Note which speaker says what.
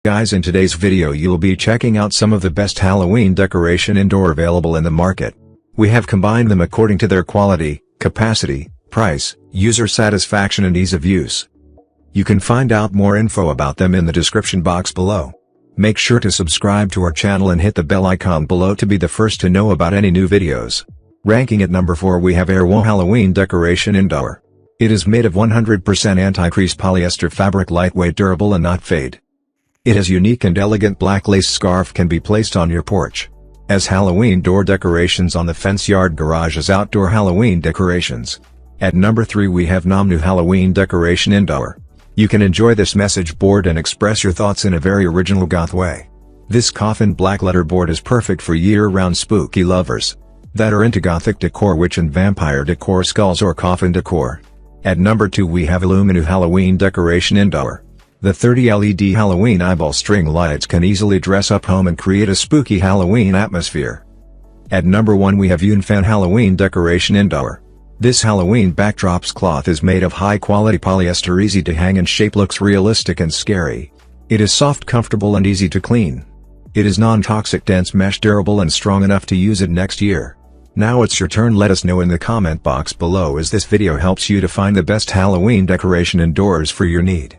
Speaker 1: Guys, in today's video you'll be checking out some of the best Halloween decoration indoor available in the market. We have combined them according to their quality, capacity, price, user satisfaction and ease of use. You can find out more info about them in the description box below. Make sure to subscribe to our channel and hit the bell icon below to be the first to know about any new videos. Ranking at number 4 we have Airwo Halloween Decoration Indoor. It is made of 100% anti-crease polyester fabric, lightweight, durable and not fade. It has unique and elegant black lace scarf can be placed on your porch. As Halloween door decorations on the fence, yard, garages, outdoor Halloween decorations. At number 3 we have Namnu Halloween Decoration Indoor. You can enjoy this message board and express your thoughts in a very original goth way. This coffin black letter board is perfect for year-round spooky lovers that are into gothic decor, witch and vampire decor, skulls or coffin decor. At number 2 we have Illuminu Halloween Decoration Indoor. The 30 LED Halloween eyeball string lights can easily dress up home and create a spooky Halloween atmosphere. At number 1 we have Yunfan Halloween Decoration Indoor. This Halloween backdrops cloth is made of high-quality polyester, easy to hang and shape, looks realistic and scary. It is soft, comfortable and easy to clean. It is non-toxic, dense mesh, durable and strong enough to use it next year. Now it's your turn. Let us know in the comment box below as this video helps you to find the best Halloween decoration indoors for your need.